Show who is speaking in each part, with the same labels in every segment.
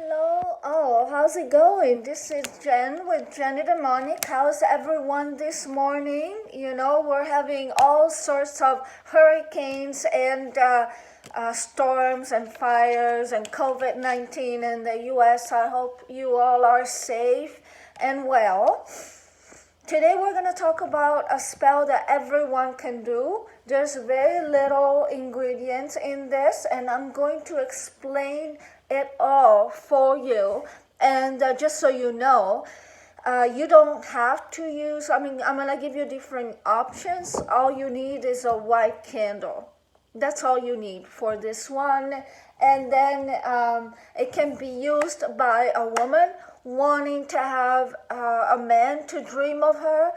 Speaker 1: Hello. Oh, how's it going? This is Jen with Jenny Demonic. How's everyone this morning? You know, we're having all sorts of hurricanes and storms and fires and COVID-19 in the U.S. I hope you all are safe and well. Today we're going to talk about a spell that everyone can do. There's very little ingredients in this, and I'm going to explain it all for you. And just so you know, you don't have to use, I'm going to give you different options. All you need is a white candle. That's all you need for this one. And then it can be used by a woman wanting to have a man to dream of her.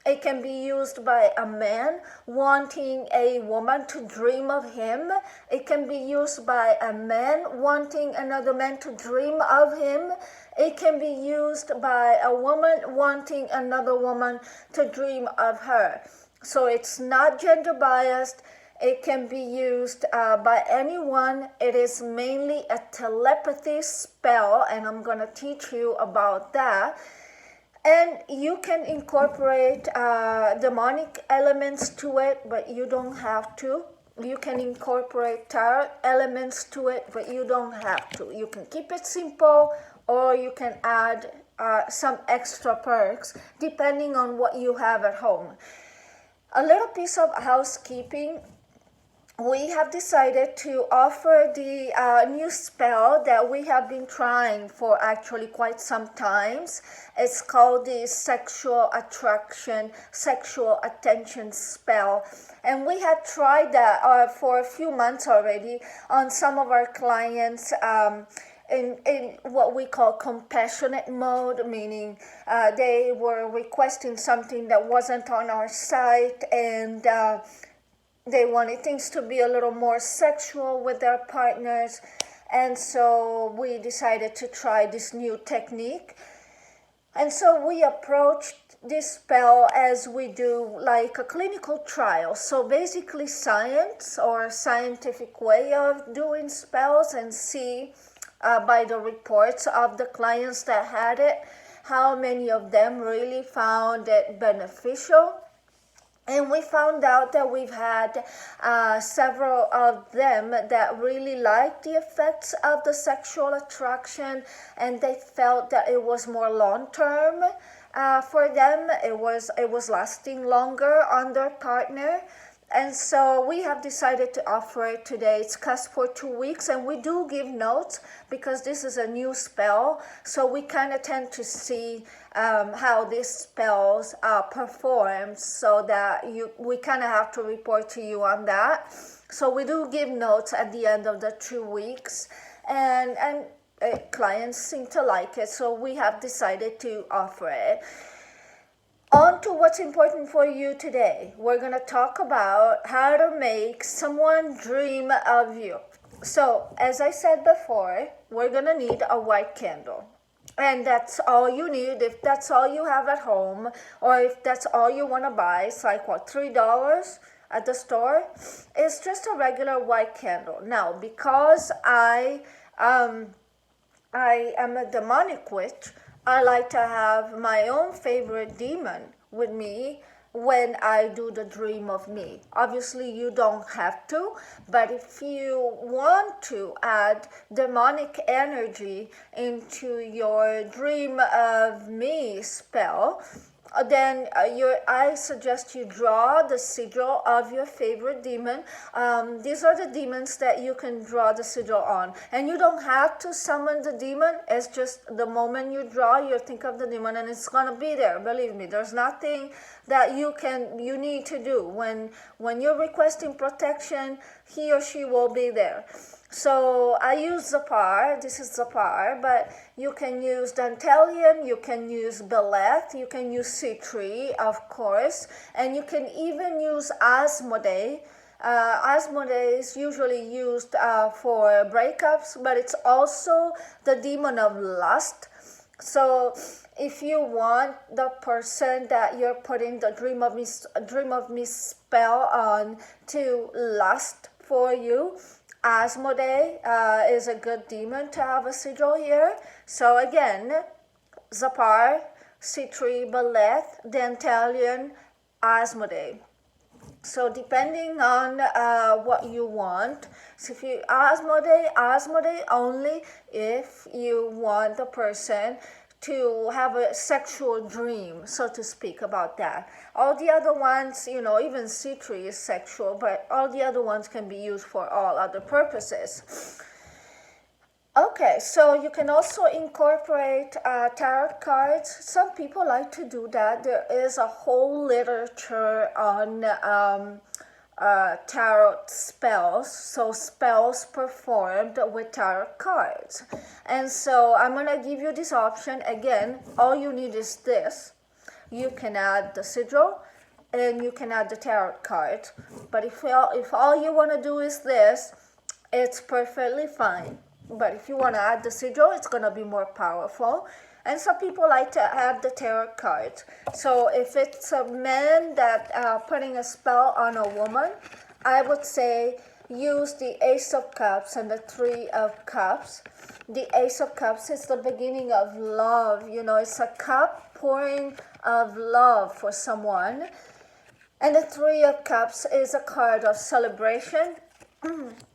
Speaker 1: It can be used by a man wanting a woman to dream of him. It can be used by a man wanting another man to dream of him. It can be used by a woman wanting another woman to dream of her. So it's not gender biased. It can be used by anyone. It is mainly a telepathy spell, and I'm going to teach you about that. And you can incorporate demonic elements to it, but you don't have to. You can incorporate tarot elements to it, but you don't have to. You can keep it simple, or you can add some extra perks depending on what you have at home. A little piece of housekeeping. We have decided to offer the new spell that we have been trying for actually quite some times. It's called the sexual attraction, sexual attention spell. And we had tried that for a few months already on some of our clients in what we call compassionate mode, meaning they were requesting something that wasn't on our site, and they wanted things to be a little more sexual with their partners. And so we decided to try this new technique. And so we approached this spell as we do like a clinical trial. So basically science or scientific way of doing spells, and see by the reports of the clients that had it, how many of them really found it beneficial. And we found out that we've had several of them that really liked the effects of the sexual attraction, and they felt that it was more long-term for them. It was lasting longer on their partner. And so we have decided to offer it today. It's cast for 2 weeks, and we do give notes because this is a new spell. So we kind of tend to see how these spells perform, so that we kind of have to report to you on that. So we do give notes at the end of the 2 weeks, and clients seem to like it, so we have decided to offer it. On to what's important for you today. We're going to talk about how to make someone dream of you. So, as I said before, we're going to need a white candle. And that's all you need. If that's all you have at home, or if that's all you want to buy, it's like, what, $3 at the store? It's just a regular white candle. Now, because I am a demonic witch, I like to have my own favorite demon with me when I do the dream of me. Obviously, you don't have to, but if you want to add demonic energy into your dream of me spell, then I suggest you draw the sigil of your favorite demon. These are the demons that you can draw the sigil on. And you don't have to summon the demon. It's just the moment you draw, you think of the demon and it's going to be there. Believe me, there's nothing that you need to do. When you're requesting protection, he or she will be there. So I use Zapar. This is Zapar, but you can use Dantelium, you can use Beleth, you can use Citri, of course, and you can even use Asmodee. Asmodee is usually used for breakups, but it's also the demon of lust. So if you want the person that you're putting the dream of me spell on to lust for you, Asmodee is a good demon to have a sigil here. So again, Zapar, C3, Baleth, Dantalion, Asmodee. So depending on what you want, so if you Asmodee only if you want the person to have a sexual dream, so to speak, about that. All the other ones, even C3 is sexual, but all the other ones can be used for all other purposes. Okay, so you can also incorporate tarot cards. Some people like to do that. There is a whole literature on tarot spells, so spells performed with tarot cards. And so I'm going to give you this option. Again, all you need is this. You can add the sigil and you can add the tarot card. But if all you want to do is this, it's perfectly fine. But if you want to add the sigil, it's going to be more powerful. And some people like to add the tarot cards. So if it's a man that putting a spell on a woman, I would say use the Ace of Cups and the Three of Cups. The Ace of Cups is the beginning of love. It's a cup pouring of love for someone. And the Three of Cups is a card of celebration.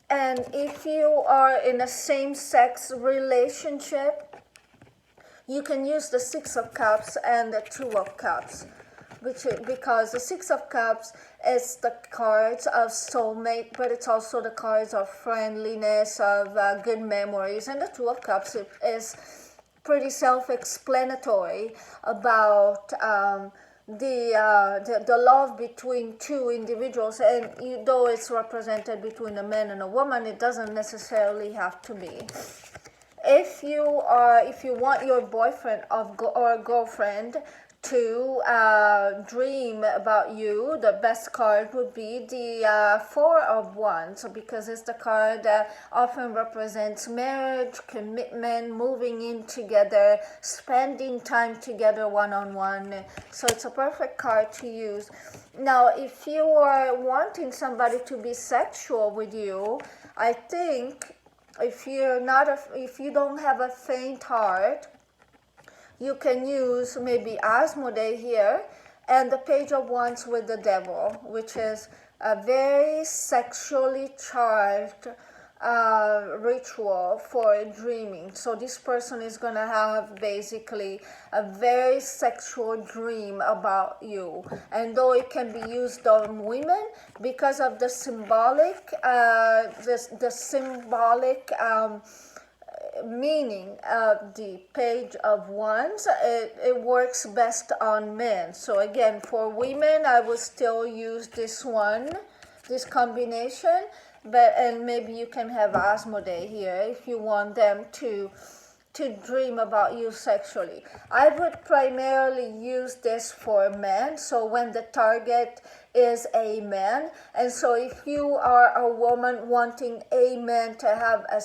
Speaker 1: And if you are in a same-sex relationship, you can use the Six of Cups and the Two of Cups, because the Six of Cups is the cards of soulmate, but it's also the cards of friendliness, of good memories, and the Two of Cups is pretty self-explanatory about the love between two individuals, and though it's represented between a man and a woman, it doesn't necessarily have to be. If you want your boyfriend or girlfriend to dream about you, the best card would be the Four of Wands, because it's the card that often represents marriage, commitment, moving in together, spending time together one-on-one. So it's a perfect card to use. Now, if you are wanting somebody to be sexual with you, I think if you don't have a faint heart, you can use maybe Asmodee here and the Page of Wands with the Devil, which is a very sexually charged ritual for dreaming. So this person is going to have basically a very sexual dream about you. And though it can be used on women, because of the symbolic, meaning of the Page of Wands, it works best on men. So again, for women, I would still use this combination, and maybe you can have Asmodee here if you want them to dream about you sexually. I would primarily use this for men, so when the target is a man, and so if you are a woman wanting a man to have a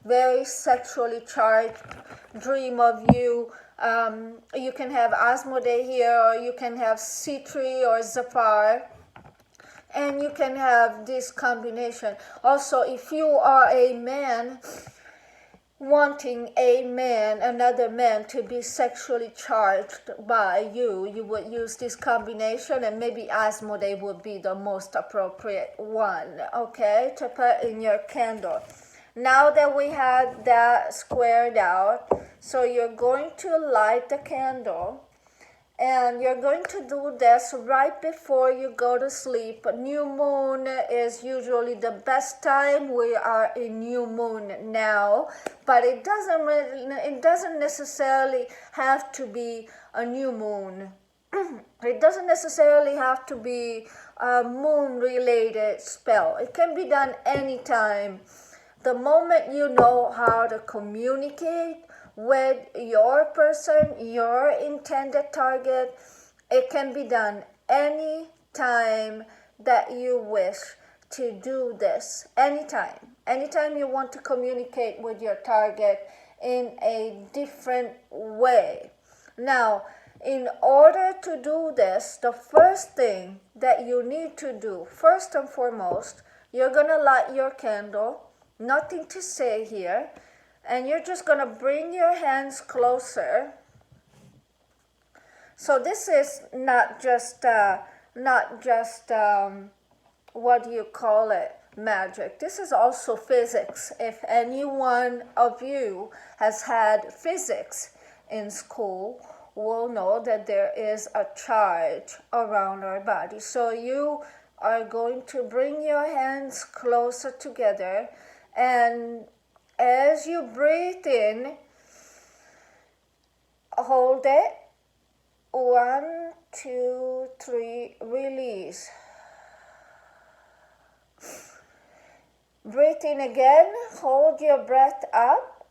Speaker 1: very sexually charged dream of you, you can have Asmodee here, or you can have C3 or Zafar, and you can have this combination. Also, if you are a man wanting another man to be sexually charged by you, you would use this combination, and maybe Asmodee would be the most appropriate one, okay, to put in your candle. Now that we had that squared out, so you're going to light the candle, and you're going to do this right before you go to sleep. New moon is usually the best time. We are in new moon now, but it doesn't necessarily have to be a new moon. It doesn't necessarily have to be a moon-related spell. It can be done anytime. The moment you know how to communicate with your person, your intended target, it can be done any time that you wish to do this. Anytime you want to communicate with your target in a different way. Now, in order to do this, the first thing that you need to do, first and foremost, you're going to light your candle. Nothing to say here. And you're just going to bring your hands closer. So this is not just what do you call it, magic. This is also physics. If any one of you has had physics in school, will know that there is a charge around our body. So you are going to bring your hands closer together, and as you breathe in, hold it. 1, 2, 3, release. Breathe in again, hold your breath up.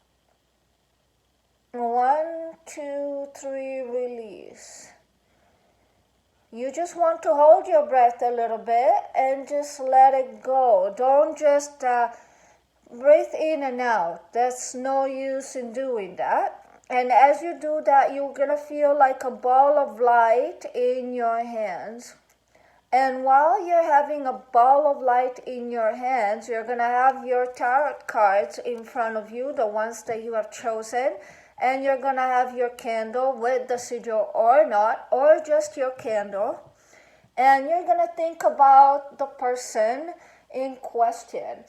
Speaker 1: 1, 2, 3, release. You just want to hold your breath a little bit and just let it go. Don't just breathe in and out. There's no use in doing that. And as you do that, you're going to feel like a ball of light in your hands. And while you're having a ball of light in your hands, you're going to have your tarot cards in front of you, the ones that you have chosen. And you're going to have your candle with the sigil or not, or just your candle. And you're going to think about the person in question.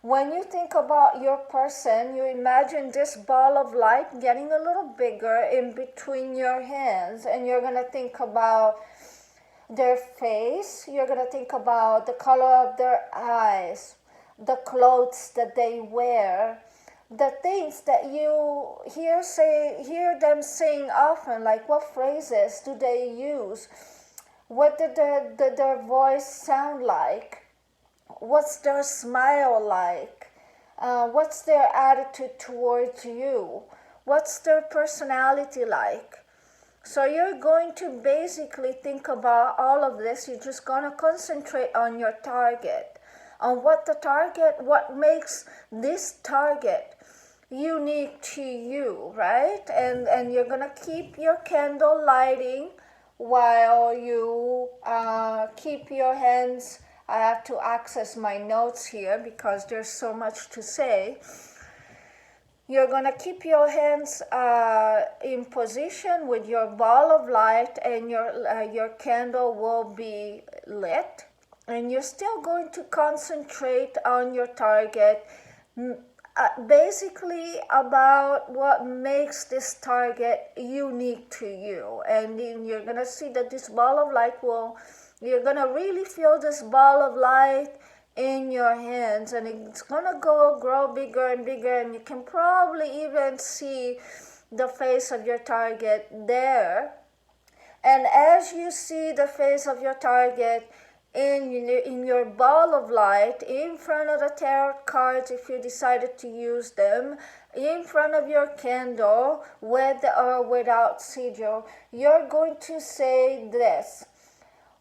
Speaker 1: When you think about your person, you imagine this ball of light getting a little bigger in between your hands. And you're going to think about their face. You're going to think about the color of their eyes, the clothes that they wear, the things that you hear them saying often, like what phrases do they use? What did their voice sound like? What's their smile like? What's their attitude towards you? What's their personality like? So you're going to basically think about all of this. You're just going to concentrate on your target, on what makes this target unique to you, right? And you're going to keep your candle lighting while you keep your hands. I have to access my notes here because there's so much to say. You're going to keep your hands in position with your ball of light, and your candle will be lit. And you're still going to concentrate on your target, basically about what makes this target unique to you. And then you're going to see that this ball of light you're going to really feel this ball of light in your hands, and it's going to grow bigger and bigger, and you can probably even see the face of your target there. And as you see the face of your target in your ball of light, in front of the tarot cards if you decided to use them, in front of your candle, with or without sigil, you're going to say this: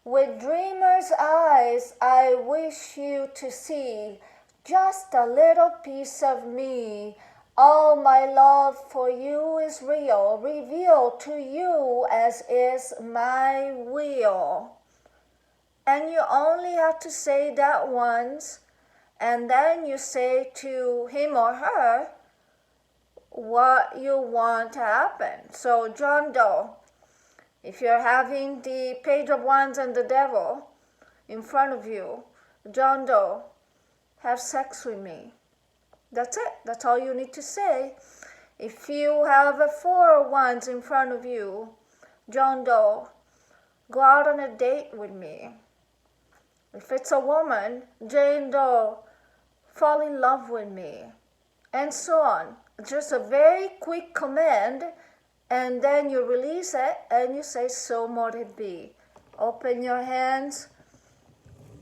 Speaker 1: with dreamer's eyes, I wish you to see just a little piece of me. All my love for you is real, revealed to you as is my will. And you only have to say that once, and then you say to him or her what you want to happen. So John Doe, if you're having the Page of Wands and the Devil in front of you, John Doe, have sex with me. That's it. That's all you need to say. If you have a Four of Wands in front of you, John Doe, go out on a date with me. If it's a woman, Jane Doe, fall in love with me. And so on. Just a very quick command. And then you release it and you say, so mote it be. Open your hands,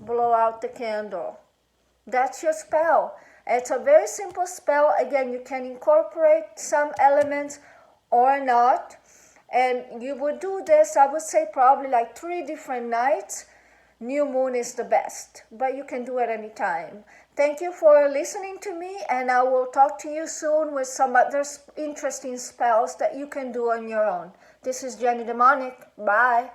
Speaker 1: blow out the candle. That's your spell. It's a very simple spell. Again, you can incorporate some elements or not. And you would do this, I would say, probably like 3 different nights. New moon is the best, but you can do it anytime. Thank you for listening to me, and I will talk to you soon with some other interesting spells that you can do on your own. This is Jenny Demonic. Bye.